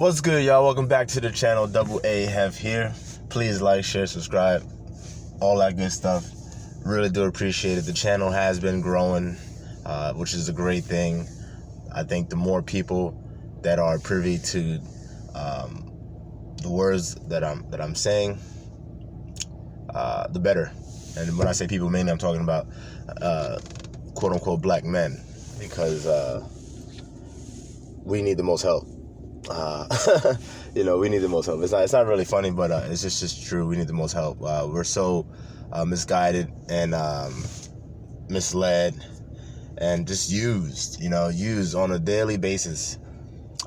What's good, y'all? Welcome back to the channel. Double A Hef here. Please like, share, subscribe, all that good stuff. Really do appreciate it. The channel has been growing, which is a great thing. I think the more people that are privy to the words that I'm saying, the better. And when I say people, mainly I'm talking about quote unquote black men, because we need the most help. We need the most help. It's not really funny, but it's just true. We need the most help. We're so misguided and misled and just used on a daily basis.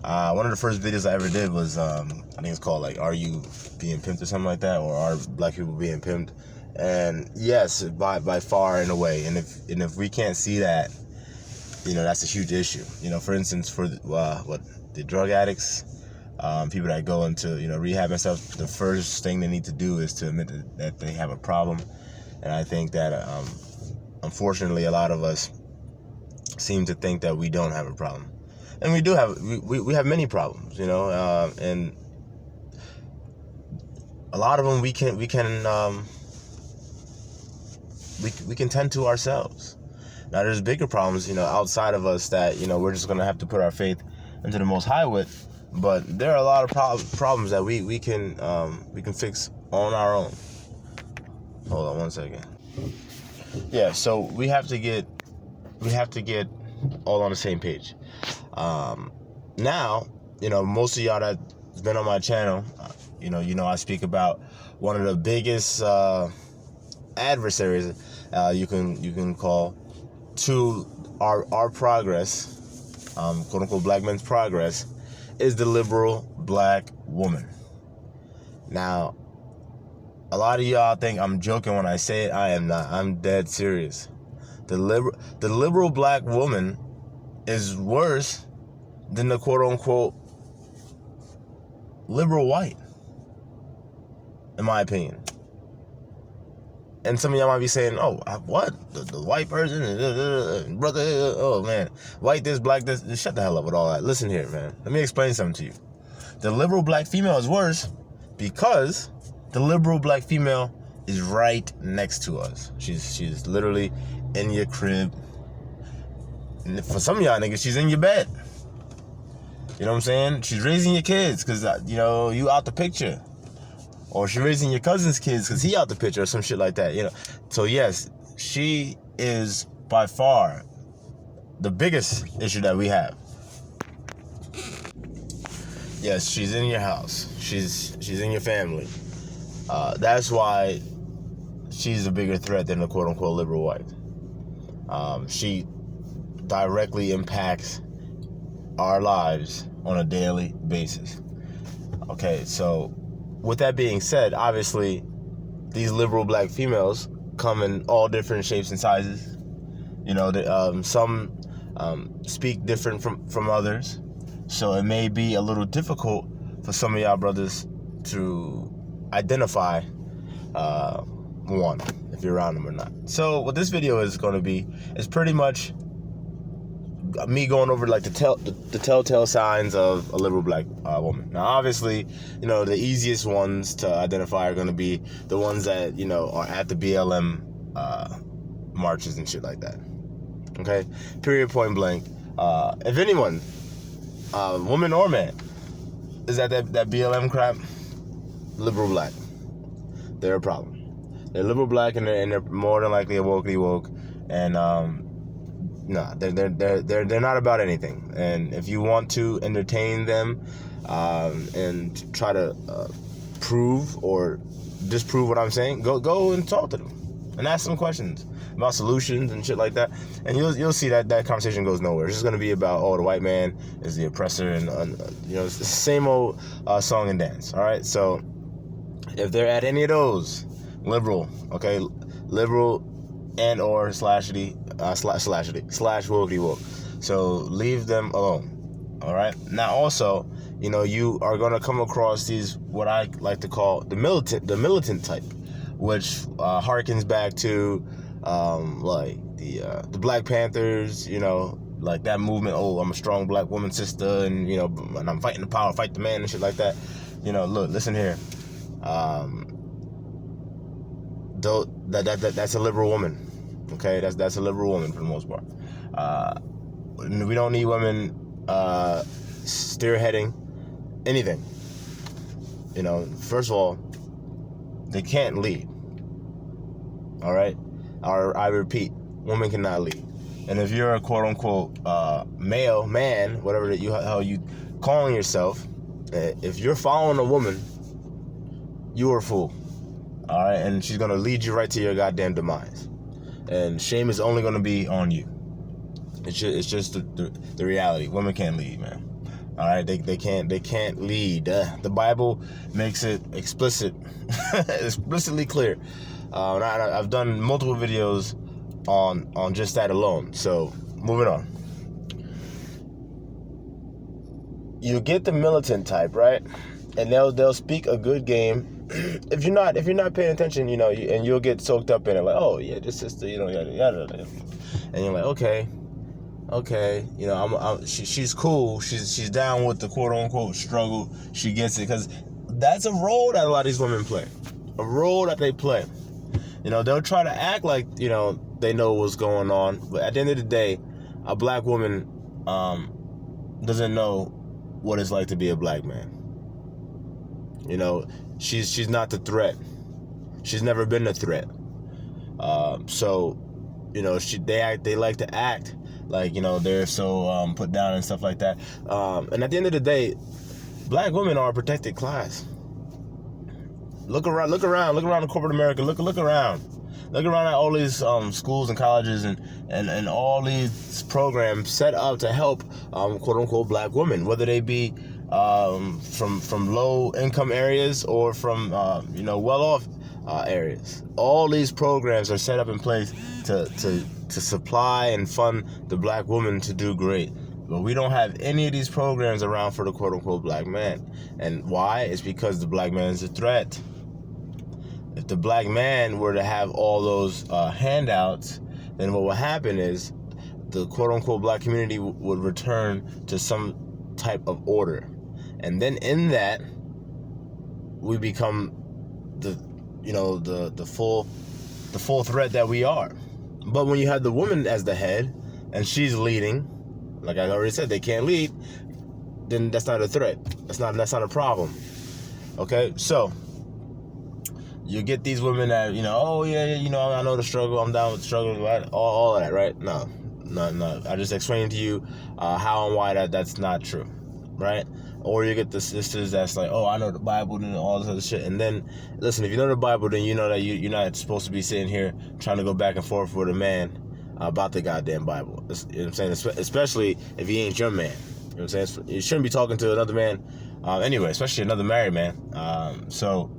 One of the first videos I ever did was I think it's called like, "Are you being pimped?" or something like that, or "Are black people being pimped?" And yes, by far and away. And if we can't see that, that's a huge issue. For instance, for the drug addicts, people that go into rehab and stuff, the first thing they need to do is to admit that they have a problem. And I think that unfortunately a lot of us seem to think that we don't have a problem, and we do have we have many problems, and a lot of them we can tend to ourselves. Now there's bigger problems outside of us that we're just gonna have to put our faith into the Most High with, but there are a lot of problems that we can fix on our own. Hold on one second. Yeah, so we have to get all on the same page. Now, most of y'all that's been on my channel, I speak about one of the biggest adversaries you can call to our progress, quote unquote black men's progress, is the liberal black woman. Now, a lot of y'all think I'm joking when I say it. I am not. I'm dead serious. The liberal black woman is worse than the quote unquote liberal white, in my opinion. And some of y'all might be saying, "Oh, what? The white person, brother? Oh man, white this, black this." Shut the hell up with all that. Listen here, man. Let me explain something to you. The liberal black female is worse because the liberal black female is right next to us. She's literally in your crib. And for some of y'all niggas, she's in your bed. You know what I'm saying? She's raising your kids because you out the picture. Or she's raising your cousin's kids because he out the picture or some shit like that, So yes, she is by far the biggest issue that we have. Yes, she's in your house. She's in your family. That's why she's a bigger threat than the quote unquote liberal white. She directly impacts our lives on a daily basis. Okay, so with that being said, obviously, these liberal black females come in all different shapes and sizes. Some speak different from others, so it may be a little difficult for some of y'all brothers to identify one, if you're around them or not. So what this video is going to be is pretty much me going over like the telltale signs of a liberal black woman. Now, obviously, the easiest ones to identify are going to be the ones that are at the BLM marches and shit like that. Okay, period, point blank. If anyone, woman or man, is at that BLM crap, liberal black, they're a problem. They're liberal black and they're more than likely woke, and no, they're not about anything. And if you want to entertain them and try to prove or disprove what I'm saying, go and talk to them and ask them questions about solutions and shit like that. And you'll see that conversation goes nowhere. It's just gonna be about, oh, the white man is the oppressor, and it's the same old song and dance. All right, so if they're at any of those, liberal and or slashity wokey woke. So leave them alone. All right. Now also, you are gonna come across these, what I like to call the militant type, which harkens back to like the Black Panthers, like that movement. Oh, I'm a strong black woman, sister, and you know, and I'm fighting the power, fight the man, and shit like that. You know, look, listen here. Though that's a liberal woman. Okay, that's a liberal woman for the most part. We don't need women spearheading anything. You know, first of all, they can't lead. All right, I repeat, women cannot lead. And if you're a quote unquote male man, whatever how you calling yourself, if you're following a woman, you are a fool. All right, and she's gonna lead you right to your goddamn demise. And shame is only gonna be on you. It's just the reality. Women can't lead, man. All right, they can't lead. The Bible makes it explicitly clear. I've done multiple videos on just that alone. So moving on. You get the militant type, right? And they'll speak a good game. If you're not paying attention, you know, and you'll get soaked up in it, like, oh yeah, this sister, you know, yada yada, and you're like, okay, you know, she's cool, she's down with the quote unquote struggle, she gets it, because that's a role that a lot of these women play, a role that they play. You know, they'll try to act like, you know, they know what's going on, but at the end of the day, a black woman doesn't know what it's like to be a black man. You know, she's not the threat. She's never been the threat. So, you know, they like to act like, you know, they're so put down and stuff like that. And at the end of the day, black women are a protected class. Look around the corporate America. Look around. Look around at all these schools and colleges and all these programs set up to help quote unquote black women, whether they be from low income areas or from you know, well off areas. All these programs are set up in place to supply and fund the black woman to do great. But we don't have any of these programs around for the quote unquote black man. And why? It's because the black man is a threat. If the black man were to have all those handouts, then what would happen is the quote unquote black community would return to some type of order. And then in that, we become the full threat that we are. But when you have the woman as the head and she's leading, like I already said, they can't lead, then that's not a threat. That's not a problem. Okay, so you get these women that, you know, oh yeah, you know, I know the struggle, I'm down with the struggle, right? All of that, right? No. I just explained to you how and why that's not true, right? Or you get the sisters that's like, oh, I know the Bible and all this other shit. And then, listen, if you know the Bible, then you know that you're not supposed to be sitting here trying to go back and forth with a man about the goddamn Bible. You know what I'm saying? Especially if he ain't your man. You know what I'm saying? You shouldn't be talking to another man anyway, especially another married man. So,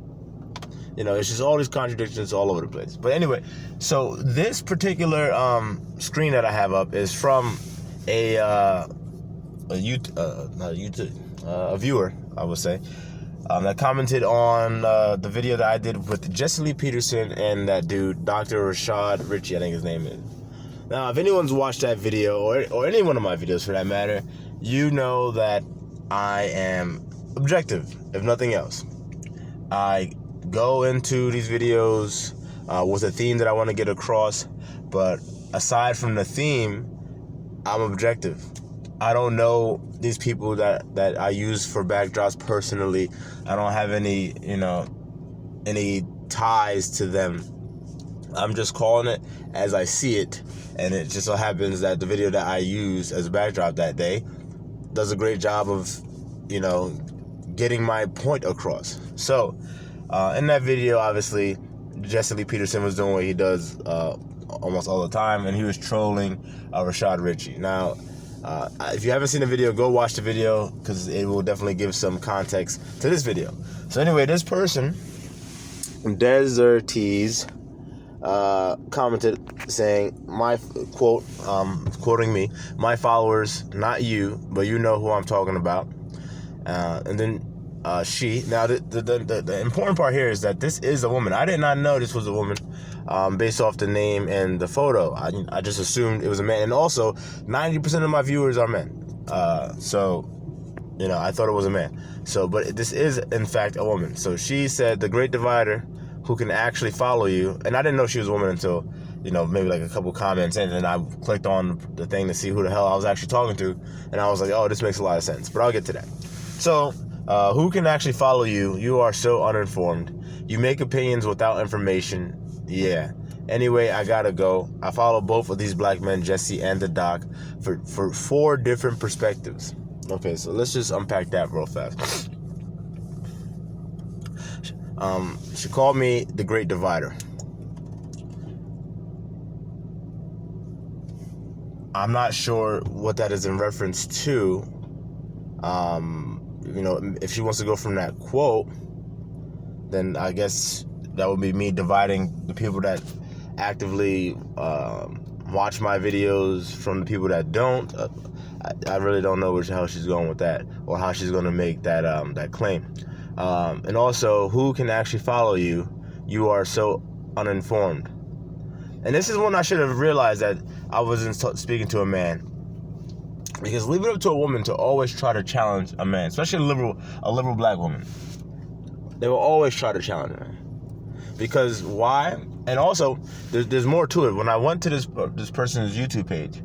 you know, it's just all these contradictions all over the place. But anyway, so this particular screen that I have up is from a viewer, I would say, that commented on the video that I did with Jesse Lee Peterson and that dude, Dr. Rashad Ritchie, I think his name is. Now, if anyone's watched that video, or any one of my videos for that matter, you know that I am objective, if nothing else. I go into these videos with a theme that I want to get across, but aside from the theme, I'm objective. I don't know these people that I use for backdrops personally. I don't have any ties to them. I'm just calling it as I see it, and it just so happens that the video that I use as a backdrop that day does a great job of, you know, getting my point across. So, in that video, obviously, Jesse Lee Peterson was doing what he does almost all the time, and he was trolling Rashad Ritchie. Now, if you haven't seen the video, go watch the video, because it will definitely give some context to this video. So anyway, this person, Desertees, commented saying, my quote, quoting me, my followers, not you, but you know who I'm talking about. And then she, now the important part here is that this is a woman. I did not know this was a woman. based off the name and the photo. I just assumed it was a man. And also, 90% of my viewers are men. So, I thought it was a man. So, but this is, in fact, a woman. So she said, the great divider who can actually follow you. And I didn't know she was a woman until, maybe like a couple comments in. And I clicked on the thing to see who the hell I was actually talking to. And I was like, oh, this makes a lot of sense. But I'll get to that. So, who can actually follow you? You are so uninformed. You make opinions without information. Yeah. Anyway, I gotta go. I follow both of these black men, Jesse and the Doc, for 4 different perspectives. Okay, so let's just unpack that real fast. She called me the Great Divider. I'm not sure what that is in reference to. If she wants to go from that quote, then I guess that would be me dividing the people that actively watch my videos from the people that don't. I really don't know which hell she's going with that, or how she's going to make that claim. And also, who can actually follow you? You are so uninformed. And this is when I should have realized that I wasn't speaking to a man. Because leave it up to a woman to always try to challenge a man, especially a liberal black woman. They will always try to challenge a man. Because why? And also, there's more to it. When I went to this person's YouTube page,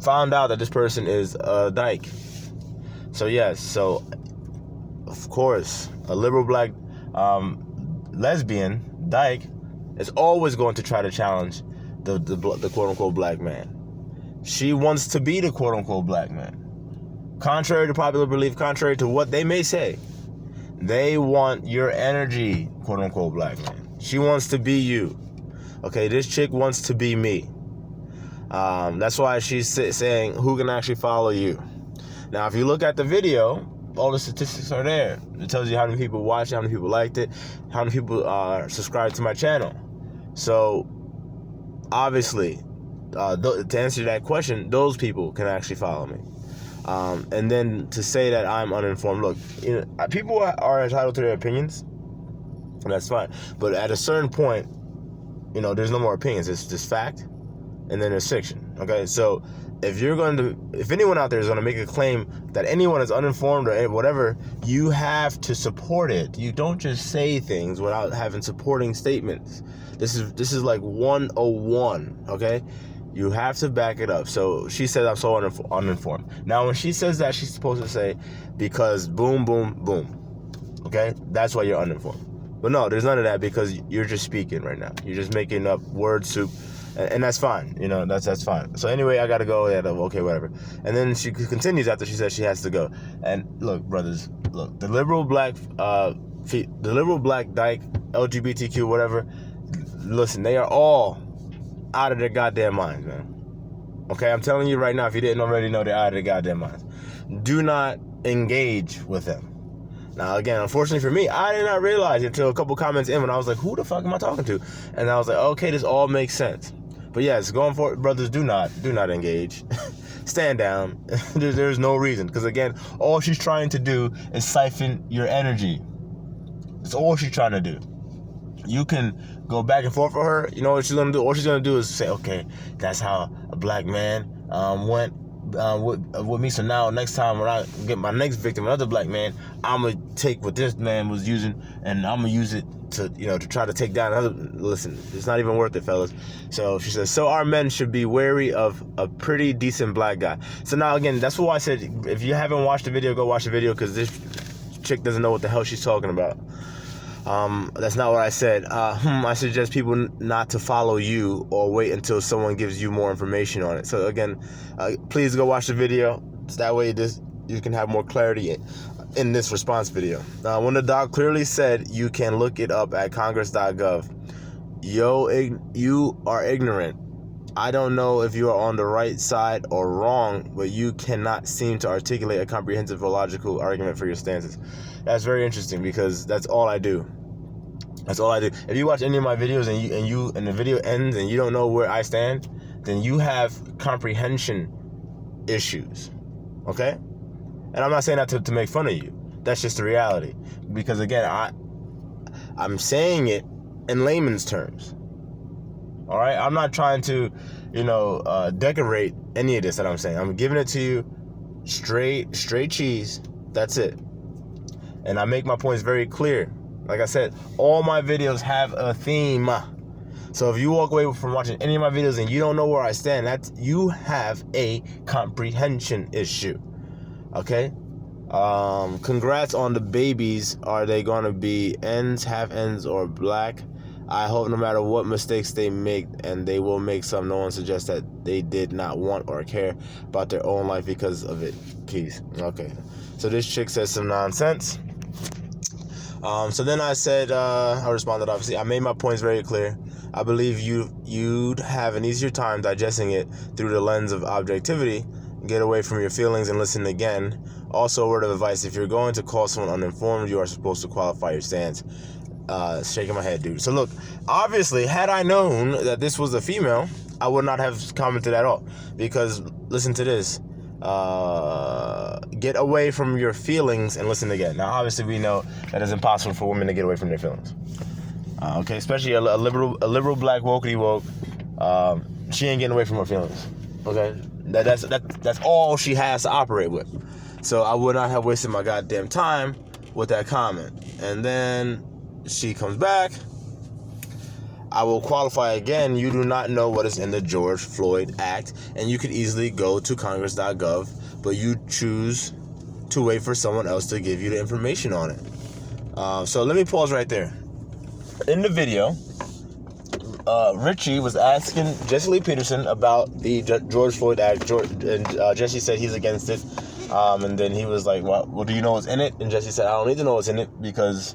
found out that this person is a dyke. So yes, of course, a liberal black lesbian dyke is always going to try to challenge the quote-unquote black man. She wants to be the quote-unquote black man. Contrary to popular belief, contrary to what they may say, they want your energy, quote-unquote black man. She wants to be you. Okay, this chick wants to be me. That's why she's saying, who can actually follow you? Now, if you look at the video, all the statistics are there. It tells you how many people watched it, how many people liked it, how many people are subscribed to my channel. So, obviously, to answer that question, those people can actually follow me. And then to say that I'm uninformed, look, people are entitled to their opinions, and that's fine. But at a certain point, there's no more opinions. It's just fact, and then there's fiction. Okay, so if anyone out there is going to make a claim that anyone is uninformed or whatever, you have to support it. You don't just say things without having supporting statements. This is like 101. Okay. You have to back it up. So she said I'm so uninformed. Now, when she says that, she's supposed to say, because boom, boom, boom. Okay? That's why you're uninformed. But no, there's none of that, because you're just speaking right now. You're just making up word soup. And that's fine. That's fine. So anyway, I got to go. Yeah, okay, whatever. And then she continues after she says she has to go. And look, brothers, the liberal black dyke, LGBTQ, whatever, listen, they are all out of their goddamn minds, man. Okay, I'm telling you right now, if you didn't already know, they're out of their goddamn minds. Do not engage with them. Now, again, unfortunately for me, I did not realize it until a couple comments in when I was like, who the fuck am I talking to? And I was like, okay, this all makes sense. But yes, going forward, brothers, do not engage. Stand down. There's no reason. Because again, all she's trying to do is siphon your energy. That's all she's trying to do. You can go back and forth with her. You know what she's going to do? All she's going to do is say, okay, that's how a black man went with me. So now next time when I get my next victim, another black man, I'm going to take what this man was using and I'm going to use it to try to take down another. Listen, it's not even worth it, fellas. So she says, so our men should be wary of a pretty decent black guy. So now again, that's why I said, if you haven't watched the video, go watch the video, because this chick doesn't know what the hell she's talking about. That's not what I said. I suggest people not to follow you or wait until someone gives you more information on it. So again, please go watch the video. So that way you can have more clarity in this response video. When the doc clearly said you can look it up at congress.gov, you are ignorant. I don't know if you are on the right side or wrong, but you cannot seem to articulate a comprehensive or logical argument for your stances. That's very interesting, because that's all I do. That's all I do. If you watch any of my videos and the video ends and you don't know where I stand, then you have comprehension issues. Okay? And I'm not saying that to make fun of you. That's just the reality. Because again, I'm saying it in layman's terms. All right, I'm not trying to, decorate any of this that I'm saying. I'm giving it to you straight cheese. That's it. And I make my points very clear. Like I said, all my videos have a theme. So if you walk away from watching any of my videos and you don't know where I stand, you have a comprehension issue. Okay? Congrats on the babies. Are they gonna be ends, half ends, or black? I hope no matter what mistakes they make, and they will make some, no one suggests that they did not want or care about their own life because of it. Peace. Okay. So this chick says some nonsense. So then I said, I responded, obviously. I made my points very clear. I believe you'd have an easier time digesting it through the lens of objectivity. Get away from your feelings and listen again. Also, a word of advice: if you're going to call someone uninformed, you are supposed to qualify your stance. Shaking my head, dude. So look, obviously, had I known that this was a female, I would not have commented at all. Because, listen to this. Get away from your feelings and listen again. Now, obviously, we know that it's impossible for women to get away from their feelings. Okay, especially a liberal black wokey woke. She ain't getting away from her feelings. Okay, that's all she has to operate with. So I would not have wasted my goddamn time with that comment. And then she comes back. I will qualify again. You do not know what is in the George Floyd Act, and you could easily go to congress.gov, but you choose to wait for someone else to give you the information on it. So let me pause right there. In the video, Richie was asking Jesse Lee Peterson about the George Floyd Act, and Jesse said he's against it. And then he was like, well, do you know what's in it? And Jesse said, I don't need to know what's in it because,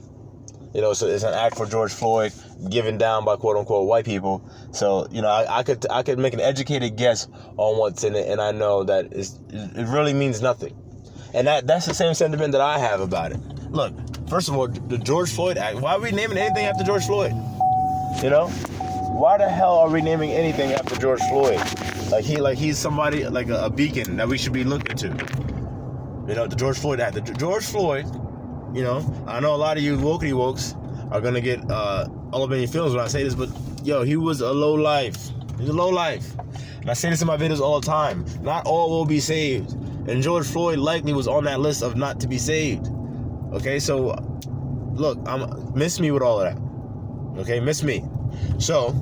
so it's an act for George Floyd given down by quote unquote white people. So, I could make an educated guess on what's in it, and I know that it really means nothing. And that's the same sentiment that I have about it. Look, first of all, the George Floyd Act, why are we naming anything after George Floyd? Why the hell are we naming anything after George Floyd? Like he's somebody, like a beacon that we should be looking to. The George Floyd Act. The George Floyd, I know a lot of you wokey wokes are going to get all up in your feelings when I say this, but, he was a low life. He's a low life. And I say this in my videos all the time. Not all will be saved. And George Floyd likely was on that list of not to be saved. Okay, so, look, miss me with all of that. Okay, miss me. So,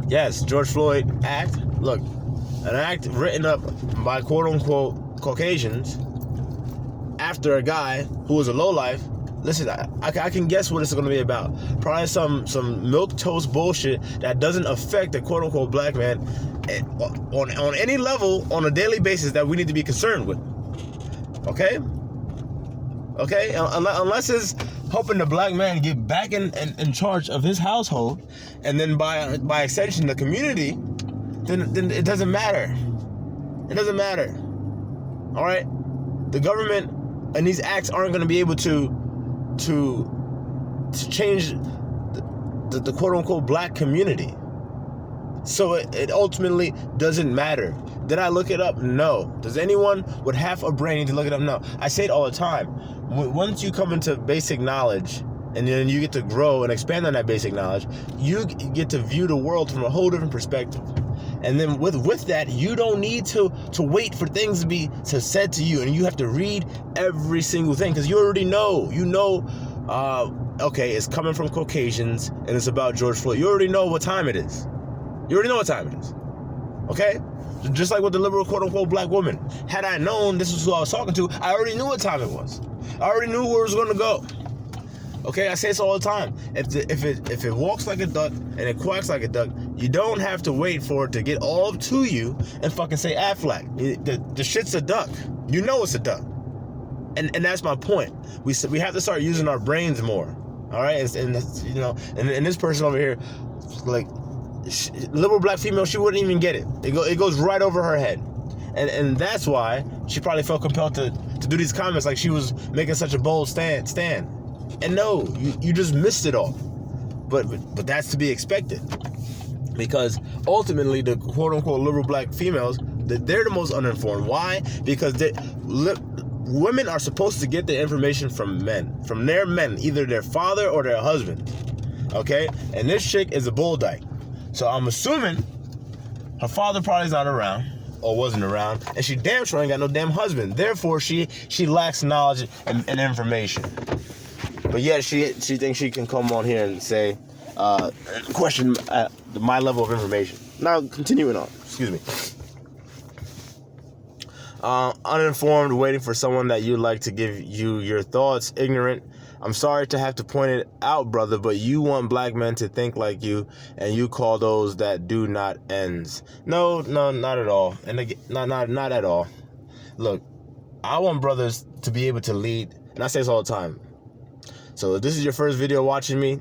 yes, George Floyd Act. Look, an act written up by quote-unquote Caucasians after a guy who was a lowlife. Listen, I can guess what it's going to be about. Probably some milquetoast bullshit that doesn't affect the quote-unquote black man on any level on a daily basis that we need to be concerned with. Okay? Okay? Unless it's helping the black man get back in charge of his household, and then by extension the community, then it doesn't matter. It doesn't matter. All right? The government and these acts aren't going to be able to change the quote-unquote black community. So it ultimately doesn't matter. Did I look it up? No. Does anyone with half a brain need to look it up? No. I say it all the time. Once you come into basic knowledge, and then you get to grow and expand on that basic knowledge, you get to view the world from a whole different perspective. And then with that, you don't need to wait for things to be said to you, and you have to read every single thing, because you already know. Okay, it's coming from Caucasians, and it's about George Floyd. You already know what time it is. You already know what time it is. Okay? Just like with the liberal quote-unquote black woman. Had I known this was who I was talking to, I already knew what time it was. I already knew where it was going to go. Okay, I say this all the time. If it walks like a duck and it quacks like a duck, you don't have to wait for it to get all up to you and fucking say Aflac. The shit's a duck. You know it's a duck. And that's my point. We have to start using our brains more. All right, and this person over here, like, liberal black female, she wouldn't even get it. It goes right over her head. And that's why she probably felt compelled to do these comments like she was making such a bold stand. And no, you just missed it all. But that's to be expected. Because ultimately, the quote-unquote liberal black females, they're the most uninformed. Why? Because women are supposed to get their information from men. From their men, either their father or their husband. Okay? And this chick is a bull dyke. So I'm assuming her father probably is not around or wasn't around, and she damn sure ain't got no damn husband. Therefore, she lacks knowledge and information. But yet she thinks she can come on here and say, question my level of information. Now, continuing on. Excuse me. Uninformed, waiting for someone that you'd like to give you your thoughts. Ignorant. I'm sorry to have to point it out, brother, but you want black men to think like you, and you call those that do not ends. No, not at all. And again, not at all. Look, I want brothers to be able to lead, and I say this all the time. So if this is your first video watching me,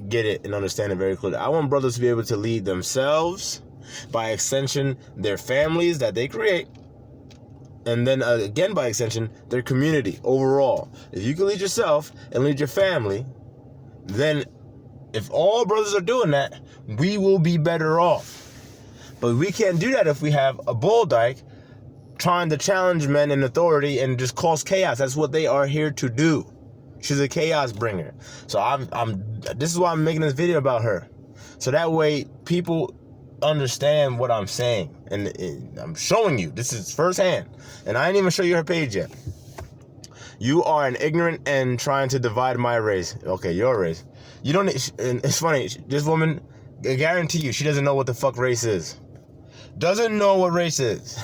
get it and understand it very clearly. I want brothers to be able to lead themselves, by extension, their families that they create, and then again, by extension, their community overall. If you can lead yourself and lead your family, then if all brothers are doing that, we will be better off. But we can't do that if we have a bull dyke trying to challenge men in authority and just cause chaos. That's what they are here to do. She's a chaos bringer. So this is why I'm making this video about her. So that way people understand what I'm saying, and I'm showing you. This is firsthand, and I ain't even show you her page yet. You are an ignorant and trying to divide my race. Okay, your race. You don't. And it's funny. This woman, I guarantee you, she doesn't know what the fuck race is. Doesn't know what race is.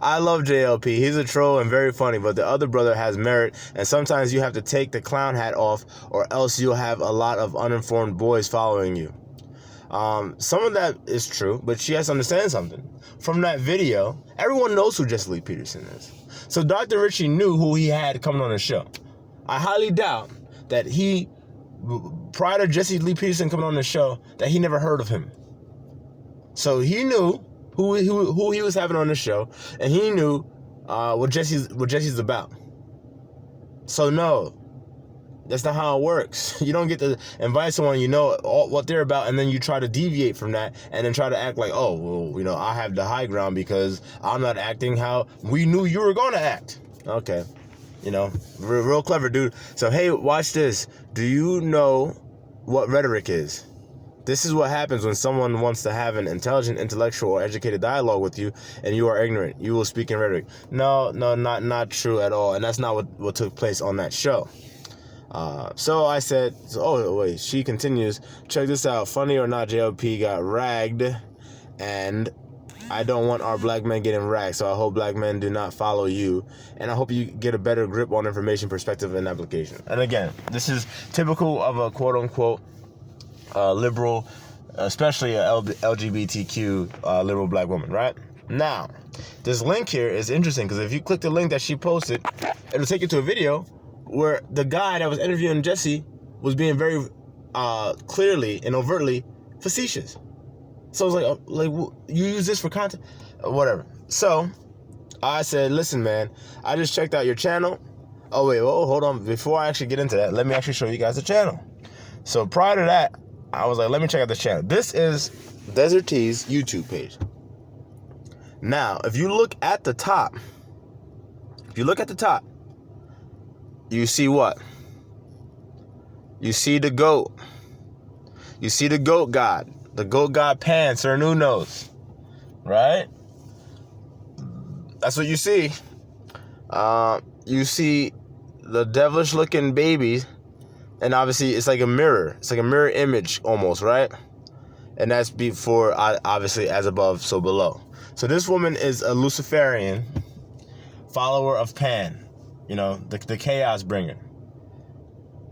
I love JLP. He's a troll and very funny, but the other brother has merit, and sometimes you have to take the clown hat off, or else you'll have a lot of uninformed boys following you. Some of that is true, but she has to understand something. From that video, everyone knows who Jesse Lee Peterson is. So Dr. Richie knew who he had coming on the show. I highly doubt that he, prior to Jesse Lee Peterson coming on the show, that he never heard of him. So he knew who he was having on the show, and he knew what Jesse's about. So no. That's not how it works. You don't get to invite someone you know what they're about, and then you try to deviate from that, and then try to act like, oh, well, I have the high ground because I'm not acting how we knew you were going to act. Okay. Real clever, dude. So, hey, watch this. Do you know what rhetoric is? This is what happens when someone wants to have an intelligent, intellectual, or educated dialogue with you, and you are ignorant. You will speak in rhetoric. No, not true at all. And that's not what took place on that show. So I said, oh, wait, she continues, check this out. Funny or not, JLP got ragged, and I don't want our black men getting ragged, so I hope black men do not follow you, and I hope you get a better grip on information, perspective, and application. And again, this is typical of a quote-unquote liberal, especially a LGBTQ liberal black woman, right? Now, this link here is interesting, because if you click the link that she posted, it'll take you to a video where the guy that was interviewing Jesse was being very clearly and overtly facetious. So I was like, you use this for content? Whatever. So I said, listen, man, I just checked out your channel. Oh, wait, hold on. Before I actually get into that, let me actually show you guys the channel. So prior to that, I was like, let me check out this channel. This is Desert T's YouTube page. Now, if you look at the top, you see what? You see the goat. You see the goat god. The goat god Pan, Sir Nunos. Right? That's what you see. You see the devilish looking babies. And obviously it's like a mirror. It's like a mirror image almost, right? And that's before, obviously, as above, so below. So this woman is a Luciferian follower of Pan. The chaos bringer.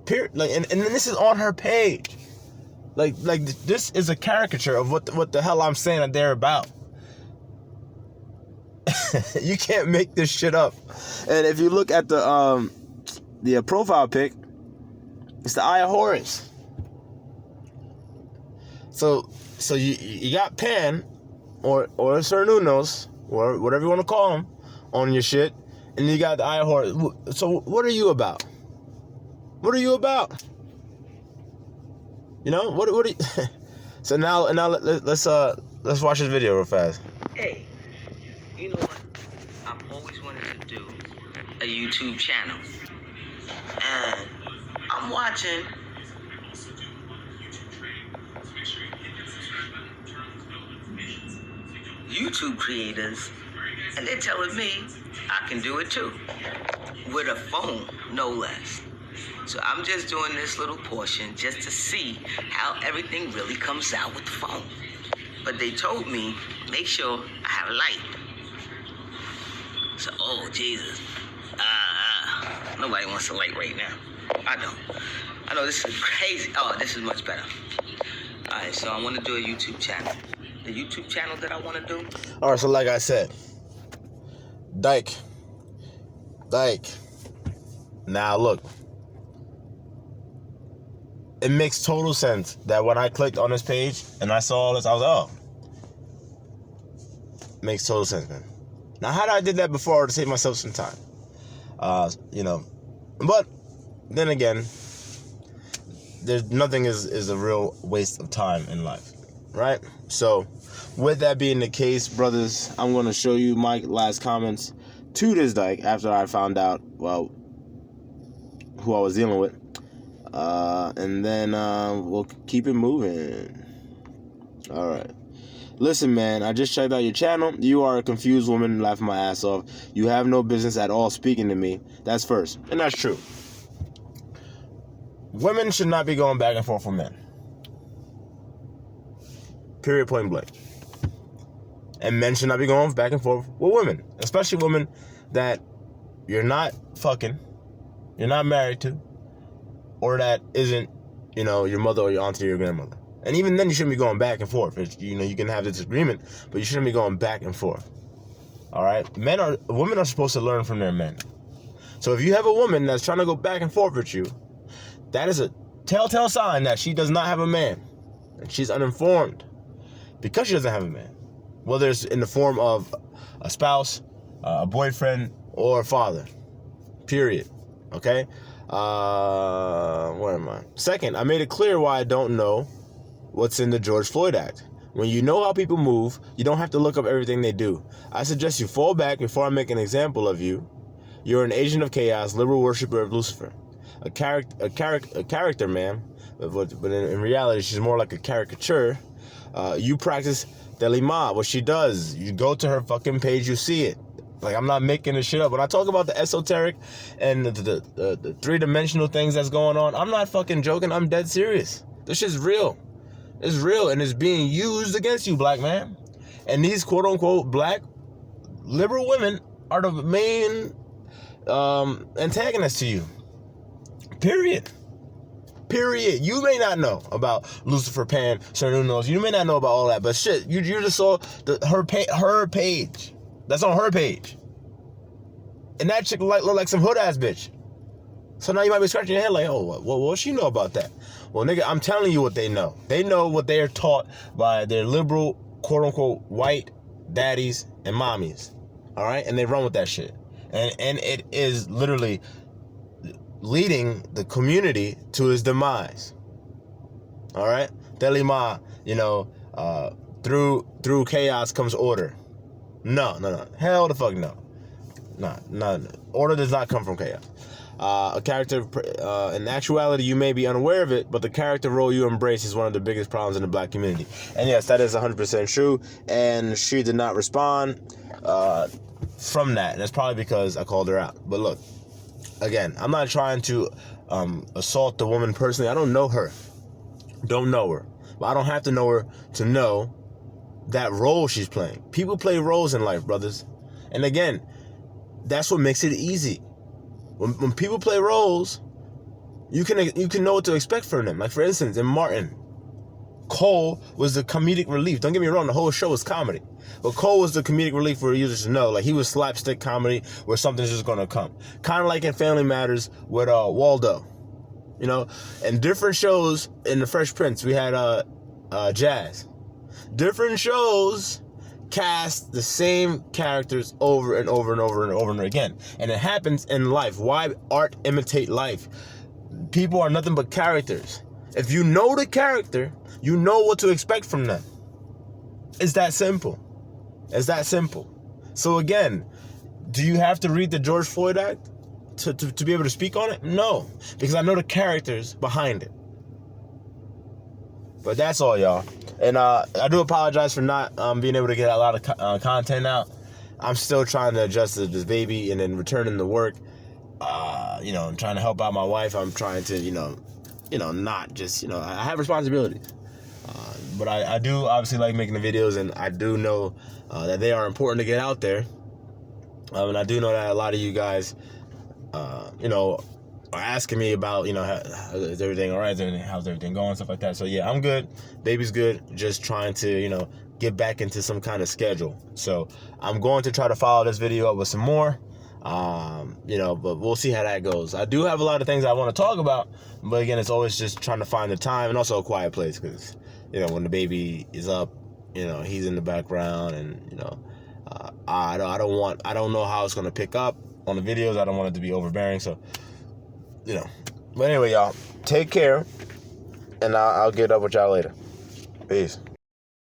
Period. And this is on her page. Like this is a caricature of what the hell I'm saying that they're about. You can't make this shit up. And if you look at the profile pic, it's the Eye of Horus. So you got Pan or Sir Nunos or whatever you want to call him on your shit. And you got the Eye of Horus. So what are you about? What are you about? What are you... So now let's watch this video real fast. Hey, you know what? I've always wanted to do a YouTube channel. And I'm watching YouTube creators, and they're telling me I can do it too. With a phone, no less. So I'm just doing this little portion just to see how everything really comes out with the phone. But they told me, make sure I have light. So, oh, Jesus. Nobody wants a light right now. I know this is crazy. Oh, this is much better. All right, so I want to do a YouTube channel. The YouTube channel that I want to do. All right, so like I said, Dyke. Now look, it makes total sense that when I clicked on this page and I saw all this, I was like, oh, makes total sense, man. Now, how did I did that before to save myself some time? But then again, there's nothing is a real waste of time in life, right? So, with that being the case, brothers, I'm going to show you my last comments to this Dyke after I found out, well, who I was dealing with. And then we'll keep it moving. All right. Listen, man, I just checked out your channel. You are a confused woman laughing my ass off. You have no business at all speaking to me. That's first. And that's true. Women should not be going back and forth with men. Period, point blank. And men should not be going back and forth with women. Especially women that you're not fucking, you're not married to, or that isn't, your mother or your auntie or your grandmother. And even then, you shouldn't be going back and forth. You can have this disagreement, but you shouldn't be going back and forth. All right? Women are supposed to learn from their men. So if you have a woman that's trying to go back and forth with you, that is a telltale sign that she does not have a man. And she's uninformed because she doesn't have a man. Whether it's in the form of a spouse, a boyfriend, or a father. Period. Okay? Where am I? Second, I made it clear why I don't know what's in the George Floyd Act. When you know how people move, you don't have to look up everything they do. I suggest you fall back before I make an example of you. You're an agent of chaos, liberal worshiper of Lucifer. A character, man. But in reality, she's more like a caricature. You practice Delima, what she does. You go to her fucking page, you see it. Like, I'm not making this shit up. When I talk about the esoteric and the three-dimensional things that's going on, I'm not fucking joking. I'm dead serious. This shit's real. It's real, and it's being used against you, black man. And these quote-unquote black liberal women are the main antagonists to you. Period. You may not know about Lucifer Pan, Cernunos. You may not know about all that, but shit, you just saw her page. That's on her page. And that chick look like some hood-ass bitch. So now you might be scratching your head like, oh, what she know about that? Well, nigga, I'm telling you what they know. They know what they are taught by their liberal, quote-unquote, white daddies and mommies. All right? And they run with that shit. And it is literally leading the community to its demise. All right? Delima, through chaos comes order. No. Hell the fuck no. No. Order does not come from chaos. A character, in actuality, you may be unaware of it, but the character role you embrace is one of the biggest problems in the black community. And yes, that is 100% true. And she did not respond from that. And it's probably because I called her out. But look, again, I'm not trying to assault the woman personally. I don't know her. Don't know her. But I don't have to know her to know that role she's playing. People play roles in life, brothers. And again, that's what makes it easy. When people play roles, you can know what to expect from them. Like, for instance, in Martin, Cole was the comedic relief. Don't get me wrong, the whole show was comedy. But Cole was the comedic relief for users to know. Like, he was slapstick comedy where something's just going to come. Kind of like in Family Matters with Waldo. And different shows in The Fresh Prince, we had Jazz. Different shows cast the same characters over and over and over and over and again. And it happens in life. Why art imitate life? People are nothing but characters. If you know the character, you know what to expect from them. It's that simple. So again, do you have to read the George Floyd Act to be able to speak on it? No, because I know the characters behind it. But that's all, y'all. And I do apologize for not being able to get a lot of content out. I'm still trying to adjust to this baby and then returning to work. I'm trying to help out my wife. I'm trying to, not just, I have responsibilities. But I do obviously like making the videos, and I do know that they are important to get out there. And I do know that a lot of you guys, are asking me about, is everything all right? How's everything going? Stuff like that. So, yeah, I'm good. Baby's good. Just trying to, get back into some kind of schedule. So I'm going to try to follow this video up with some more. But we'll see how that goes. I do have a lot of things I want to talk about, but again, it's always just trying to find the time and also a quiet place because, when the baby is up, he's in the background and, I don't know how it's going to pick up on the videos. I don't want it to be overbearing. So, but anyway, y'all, take care and I'll get up with y'all later. Peace.